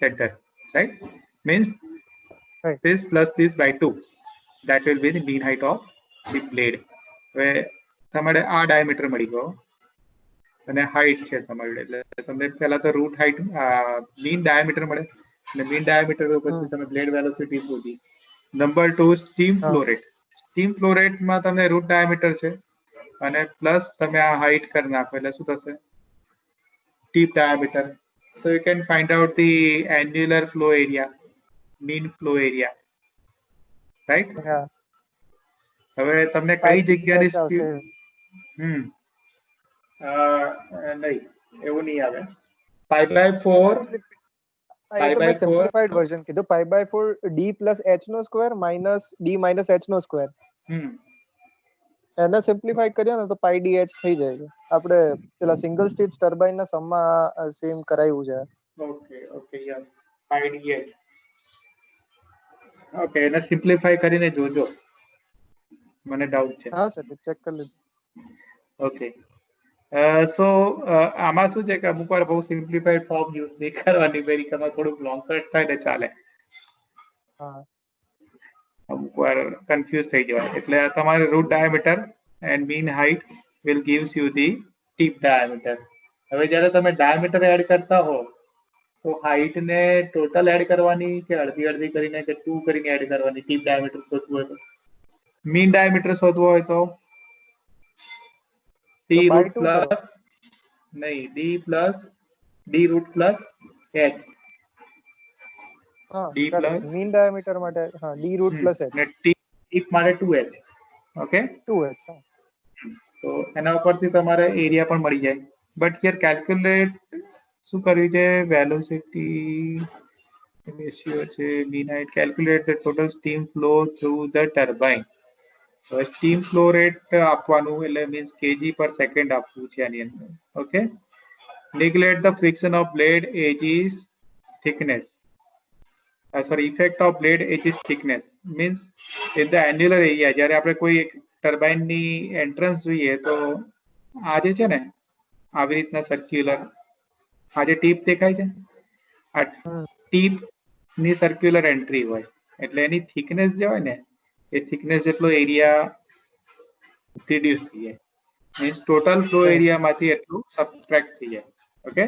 Center, right? Means this plus this by 2, that will be the mean height of the blade. હવે તમારે આ diameter મળી ગયો અને હાઈટ છે તમારી, એટલે તમને પહેલા તો રૂટ હાઈટ મીન ડાયામીટર મળે, અને મીન ડાયામીટર પછી તમે બ્લેડ વેલોસિટી શોધી. Number 2, steam flow rate. Steam flow રેટમાં તમને રૂટ ડાયામીટર છે અને પ્લસ તમે આ હાઈટ કરી નાખો એટલે શું થશે? Tip diameter. So you can find out the annular flow area, mean flow area, right? હવે તમને કઈ જગ્યાની સ્પીડ નહીં, એવું નહીં આવે. π/4 સિમ્પ્લિફાઈડ વર્ઝન કીધું, π/4 d plus h નો square minus d minus h નો સ્ક્વેર. એને સિમ્પ્લિફાઈ કરીએ ને તો પાઈ dh થઈ જાય છે. આપણે પેલા સિંગલ સ્ટેજ ટર્બાઇન ના સમમાં સેમ કરાવ્યું છે. ઓકે યસ, પાઈ dh. ઓકે, એને સિમ્પ્લિફાઈ કરીને જોજો, મને ડાઉટ છે. હા સર, ચેક કરી લીધું. ઓકે, સો આમાં શું છે કે અમુક વાર બહુ સિમ્પ્લિફાઈડ ફોર્મ યુઝ નહીં કરવાની, અમેરિકામાં થોડુંક લોંગ કટ થાય ને ચાલે, અમુક વાર કન્ફ્યુઝ થઈ જવાય. એટલે તમારે root diameter and mean height will gives you the tip diameter. હવે જ્યારે તમે ડાયામીટર એડ કરતા હો તો હાઈટ ને ટોટલ એડ કરવાની કે અડધી અડધી કરીને કે 2 કરીને એડ કરવાની? ટીપ ડાયામીટર શોધવું હોય તો, મીન ડાયામીટર શોધવું હોય તો d root plus નહીં, d root plus h. હા d correct, plus mean diameter માટે હા d રૂટ પ્લસ h ને ટીપ માટે 2h. Okay, 2h. તો એના ઉપરથી તમારે એરિયા પણ મળી જાય. બટ હિયર કેલ્ક્યુલેટ શું કરવી છે, વેલોસિટી રેશિયો છે b night, calculate the total steam flow through the turbine. હવે સ્ટીમ ફ્લો રેટ આપવાનું એટલે મીન્સ kg પર સેકન્ડ આપવું છે આની અંદર. Okay, neglect the friction of blade edges thickness. Sorry, effect of blade edges thickness means in the annular area. જ્યારે આપણે કોઈ ટર્બાઇન ની એન્ટ્રન્સ જોઈએ તો આ જે છે ને આવી રીતના સર્ક્યુલર આ જે ટીપ દેખાય છે, આ ટીપ ની સર્ક્યુલર એન્ટ્રી હોય એટલે એની થિકનેસ જે હોય ને એ થિકનેસ જેટલો એરિયા રિડ્યુસ થઈ જાય. મીન્સ ટોટલ ફ્લો એરિયામાંથી એટલું સબટ્રેક્ટ થઈ જાય. ઓકે,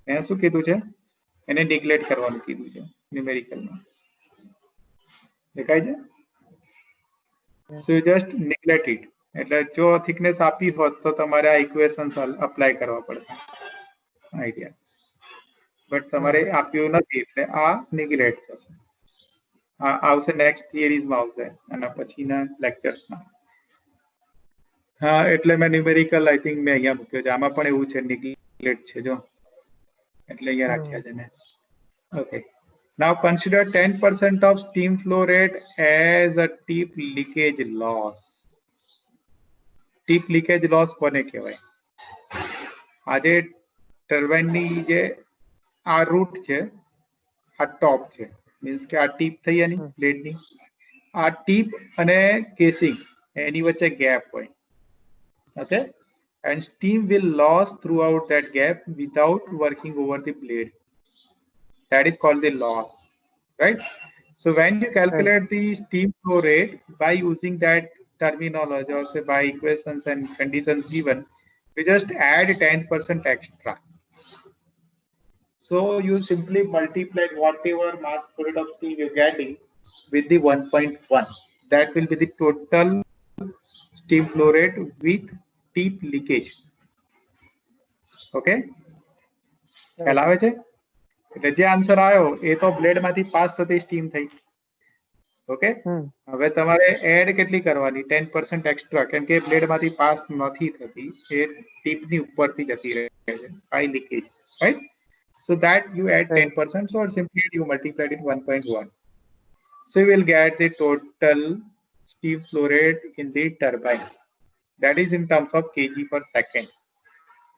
એને શું કીધું છે, એને નેગ્લેક્ટ કરવાનું કીધું છે ન્યુમેરિકલમાં. દેખાય છે? સો જસ્ટ નેગ્લેક્ટ ઇટ. એટલે જો થિકનેસ આપી હોત તો તમારે આ ઇક્વેશન્સ અપ્લાય કરવા પડે આઈડિયા. બટ તમારે આપ્યું નથી એટલે આ નેગ્લેક્ટ થશે. આ આવશે નેક્સ્ટ થિયરીઝમાં આવશે અને પછીના લેક્ચર્સમાં. હા, એટલે મેં ન્યુમેરિકલ આઈ થિંક મેં અહીંયા મૂક્યો છે. આમાં પણ એવું છે, નેગ્લેક્ટ છે જો, એટલે અહીંયા રાખ્યા છે મેં. Okay, now consider 10% of steam flow rate as a tip leakage loss. Tip leakage loss કોને કહેવાય? આજે ટર્બાઇનની જે આ રૂટ છે, આ ટોપ છે, મીન્સ કે આ ટીપ થઈ એની બ્લેડની, આ ટીપ અને કેસિંગ એની વચ્ચે ગેપ હોય. Okay, and steam will loss throughout that gap without working over the blade. That is called the loss, right? So when you calculate the steam flow rate by using that terminology or say by equations and conditions given, you just add 10% extra. So you simply multiply whatever mass fluid of steam you're getting with the 1.1. That will be the total steam flow rate with tip leakage. Okay? ખ્યાલ આવે છે? એટલે જે answer આવ્યો એ તો blade માંથી pass થતી steam થઈ. ઓકે, હવે તમારે એડ કેટલી કરવાની? 10% એક્સ્ટ્રા, કેમ કે બ્લેડ માંથી પાસ નથી થતી, એ ટીપ ની ઉપરથી જતી રહે છે by leakage, right? So that you add 10%, so simply you multiply it 1.1. So you will get the total steam flow rate in the turbine. That is in terms of kg per second.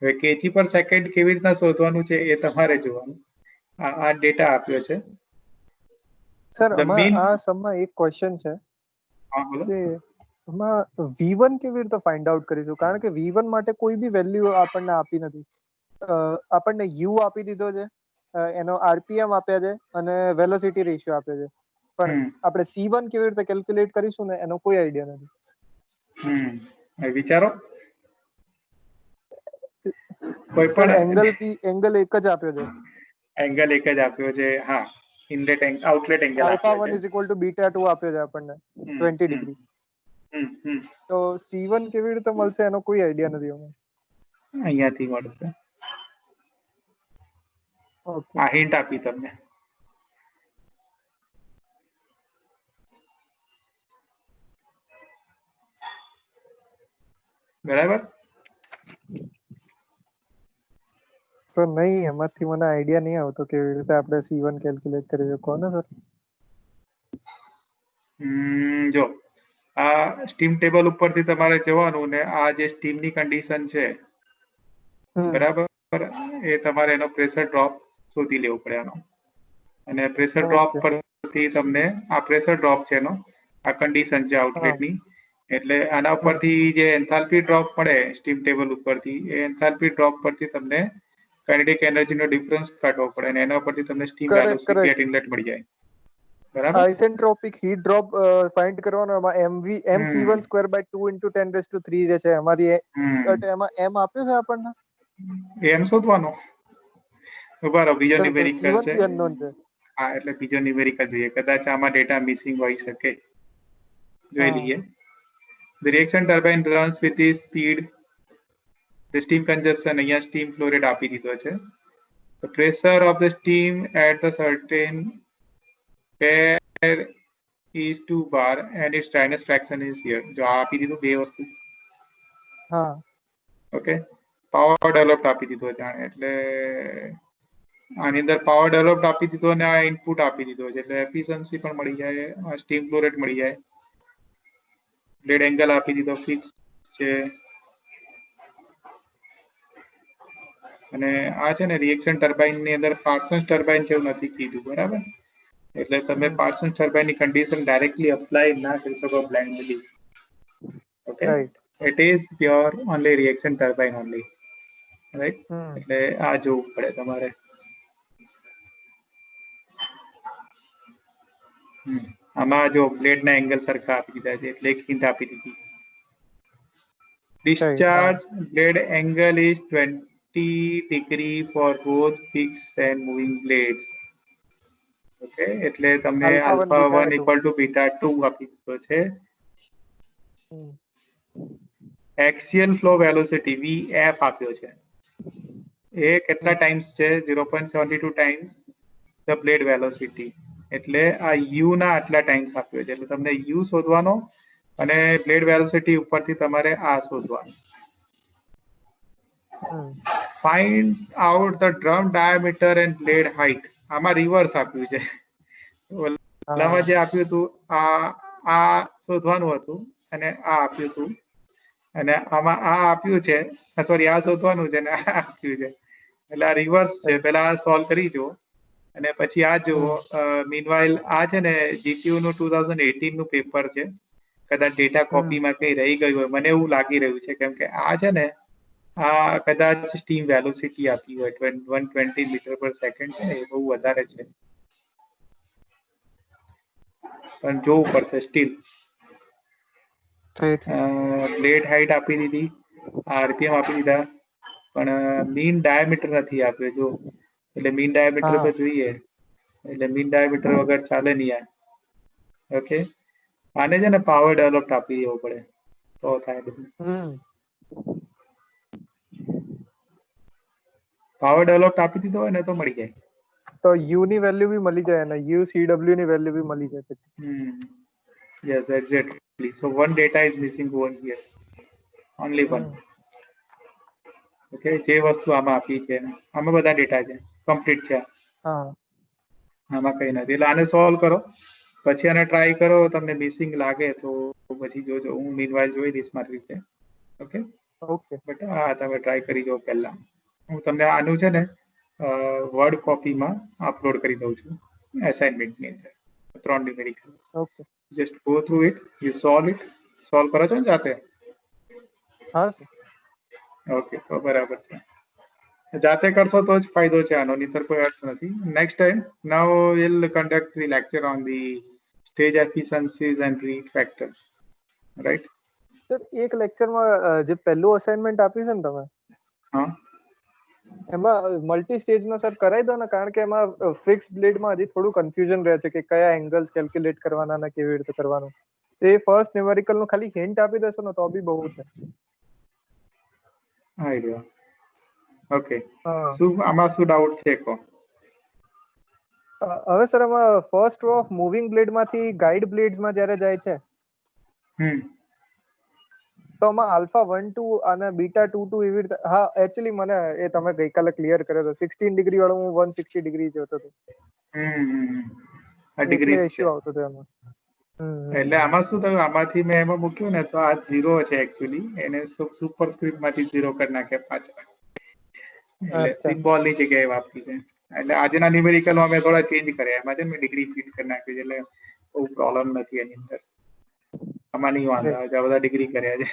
હવે kg per second કેવી રીતના શોધવાનું છે એ તમારે જોવાનું. આ data આપ્યો છે. સર આ સમમાં એક ક્વેશ્ચન છે કે આમાં v1 કેવી રીતે ફાઇન્ડ આઉટ કરીશું? કારણ કે v1 માટે કોઈ બી વેલ્યુ આપણને આપી નથી. આપણને u આપી દીધો છે, એનો rpm આપ્યા છે અને વેલોસિટી રેશિયો આપ્યો છે, પણ આપણે c1 કેવી રીતે કેલ્ક્યુલેટ કરીશું ને એનો કોઈ આઈડિયા નથી. વિચારો. સર એંગલ એક જ આપ્યો છે. એંગલ એક જ આપ્યો છે, હા. Inlet outlet angle alpha 1 = beta 2 આપ્યો છે આપણને 20 ડિગ્રી. તો c1 કેવી રીતે મળશે એનો કોઈ આઈડિયા નથી અમને. અહીંયાથી મળશે. ઓકે, આ હિન્ટ આપી તમને. બરાબર? તો નહીં, એમાંથી મને આઈડિયા નહીં આવતો કેવી રીતે આપણે c1 કેલ્ક્યુલેટ કરી શકો ને સર. જો આ સ્ટીમ ટેબલ ઉપરથી તમારે જવાનું ને આ જે સ્ટીમની કન્ડિશન છે, બરાબર, એ તમારે એનો પ્રેશર ડ્રોપ શોધી લેવું પડે આનો. અને પ્રેશર ડ્રોપ પરથી તમને આ પ્રેશર ડ્રોપ છે એનો, આ કન્ડિશન છે આઉટલેટની, એટલે આના ઉપરથી જે એન્થાલ્પી ડ્રોપ મળે સ્ટીમ ટેબલ ઉપરથી, એ એન્થાલ્પી ડ્રોપ પરથી તમને કાઇનેટિક એનર્જીનો ડિફરન્સ કાઢવો પડે અને એના પરથી તમને સ્ટીમ વેલોસિટી એટ ઇનલેટ મળી જાય. બરાબર? આઇસેન્ટ્રોપિક હીટ ડ્રોપ ફાઇન્ડ કરવાનો, એમાં mc1²/2 × 10⁻³ જે છે એમાંથી એમાં m આપ્યો છે આપણને. એમ શોધવાનો. ઉભા રહો, બીજો ન્યુમેરિકલ છે. હા, એટલે બીજો ન્યુમેરિકલ જોઈએ, કદાચ આમાં ડેટા મિસિંગ હોઈ શકે. જોઈ લઈએ. The reaction turbine runs with the speed, the steam consumption, અહીંયા steam flow rate આપી દીધો છે. The pressure of the steam at the certain pair is to bar and its dryness fraction is here. જો આ આપી દીધું બે વસ્તુ. હા ઓકે, પાવર ડેવલપ્ડ આપી દીધો જાણે, એટલે આની અંદર પાવર ડેવલપ્ડ આપી દીધો અને આ ઇનપુટ આપી દીધો છે, એટલે એફિશિયન્સી પણ મળી જાય, આ સ્ટીમ ફ્લો રેટ મળી જાય, બ્લેડ એંગલ આપી દીધો ફિક્સ છે, અને આ છે ને રિએક્શન ટર્બાઇન ની અંદર પાર્સન્સ ટર્બાઇન જેવું નથી કીધું, બરાબર? એટલે તમે પાર્સન્સ ટર્બાઇન ની કન્ડિશન ડાયરેક્ટલી અપ્લાય ના કરી શકો blindly. Okay, right it is pure only reaction turbine only, right? એટલે આ જોવું પડે તમારે. આમાં જો બ્લેડ ના એંગલ સરખા આપી દીધા છે, એટલે એક હિન્ટ આપી દીધી. Discharge blade angle is 20 degree for both fixed and moving blades. Okay, એટલે તમને alpha 1 equal to beta 2 આપી દીધો છે. Axial flow velocity VF આપ્યો છે. એ કેટલા ટાઈમ્સ છે? 0.72 ટાઈમ્સ ધ બ્લેડ વેલોસિટી. એટલે આ u ના આટલા ટાઈમ્સ આપ્યો છે, એટલે તમને u શોધવાનો અને બ્લેડ વેલોસિટી ઉપરથી તમારે આ શોધવાનું. Find out the drum diameter and blade height. આમાં રિવર્સ આપ્યું છે. ઓલામાં જે આપ્યું હતું આ શોધવાનું હતું અને આ આપ્યું હતું, અને આમાં આ આપ્યું છે, સોરી આ શોધવાનું છે ને આ આપ્યું છે, એટલે આ રિવર્સ છે. પેલા આ સોલ્વ કરી જુઓ અને પછી આ જુઓ. મીનવાઇલ આ છે ને જીટીયુ નું 2018 નું પેપર છે, કદાચ ડેટા કોપીમાં કઈ રહી ગયું હોય, મને એવું લાગી રહ્યું છે, કેમ કે આ છે ને આ કદાચ સ્ટીમ વેલોસિટી આપી હોય 120 મીટર પર સેકન્ડ છે, એ બહુ વધારે છે, પણ જોવું પડશે સ્ટીલ. બ્લેડ હાઇટ આપી દીધી, આરપીએમ આપી દીધા, પણ મીન ડાયામીટર નથી આપ્યો જો, એટલે મીન ડાયામીટર તો જોઈએ, એટલે મીન ડાયામીટર વગર ચાલે નહીં આ. ઓકે, આને છે ને પાવર ડેવલપ્ડ આપી દેવો પડે તો થાય બધું. પાવર ડેવલપ્ડ આપી દીધો હોય ને તો મળી જાય. તો u ની વેલ્યુ બી મળી જાય અને u cw ની વેલ્યુ બી મળી જાય પછી. Yes, exactly. So one data is missing over here. Only one. Okay, જે વસ્તુ આમાં આપી છે, આમાં બધા ડેટા છે, કમ્પ્લીટ છે. આમાં કઈ નથી, એટલે આને સોલ્વ કરો, પછી આને ટ્રાય કરો, તમને મિસિંગ લાગે તો પછી જોજો. હું મીનવાઇલ જોઈ દઈશ મારી રીતે. ઓકે ઓકે, બટ હા તમે ટ્રાય કરી જો. પહેલા હું તમને આનું છે ને વર્ડ કોપીમાં અપલોડ કરી દઉં છું એસાઇનમેન્ટની અંદર, 3 numerical. Okay, just go through it, you solve it. Solve કરો છો ને જાતે? હા સર. ઓકે, તો બરાબર છે. જાતે કરશો તો જ ફાયદો છે આનો, નહીતર કોઈ અર્થ નથી. Next time now will conduct the lecture on the stage efficiencies and read factor, right? Sir એક લેક્ચરમાં જે પહેલું અસાઇનમેન્ટ આપ્યું છે ને તમે, હા, એમાં મલ્ટી સ્ટેજનો સર કરાવી દો ને, કારણ કે એમાં ફિક્સ બ્લેડમાં હજી થોડું કન્ફ્યુઝન રહે છે કે કયા એંગલ્સ કેલ્ક્યુલેટ કરવાના અને કેવી રીતે કરવાનું. તે ફર્સ્ટ ન્યુમેરિકલ નું ખાલી હિન્ટ આપી દેશો ને તો બી બહુ છે. આઈડિયા. ઓકે, શું આમાં શું ડાઉટ છે કહો? હવે સર એમાં first row of moving blade માંથી ગાઈડ બ્લેડ્સમાં જ્યારે જાય છે, તો આમાં આલ્ફા 1 2 અને બીટા 2 2 એવી રીતે. હા, એકચ્યુઅલી મને એ તમે ગઈકાલે ક્લિયર કર્યો હતો. 16 ડિગ્રી વાળો હું 160 ડિગ્રી જોતો હતો, આ ડિગ્રી ઇશ્યુ આવતો હતો એમાં. એટલે આમાં શું થયું, આમાંથી મેં એમાં મૂક્યું ને તો આ 0 છે એકચ્યુઅલી, એને સુપરસ્ક્રિપ્ટ માંથી 0 કરી નાખ્યા પાછળ, એટલે સિમ્બોલ ની જગ્યાએ વાપરી છે. એટલે આજના ન્યુમેરિકલમાં મેં થોડા ચેન્જ કર્યા, એમાં છે મેં ડિગ્રી ફિટ કરી નાખ્યું છે, એટલે બહુ પ્રોબ્લેમ નથી એની અંદર. આમાં નહીં વાંધો આવે, બધા ડિગ્રી કર્યા છે.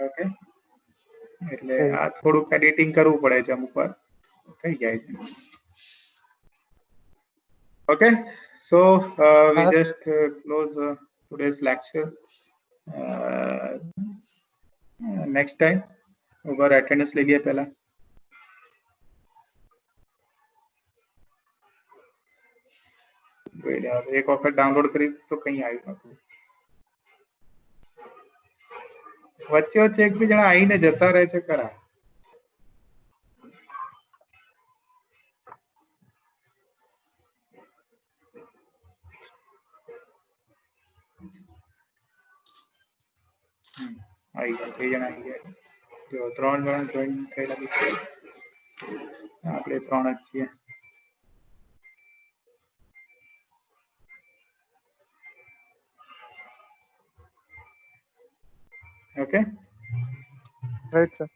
ઓકે, એટલે આ થોડુંક એડિટિંગ કરવું પડે છે, અમુક વાર થઈ જાય છે. Okay, so we just close today's lecture. Next time over attendance ले लिया पहला. एक वक्त डाउनलोड करी तो कहीं आई ना, વચ્ચે વચ્ચે એક બી જણા આવીને જતા રહે છે ખરા. આવી ગયા 2 જણા આવી ગયા જો 3 જણા જોઈન થયેલા છે આપણે 3 જ છીએ ઓકે Right, sir.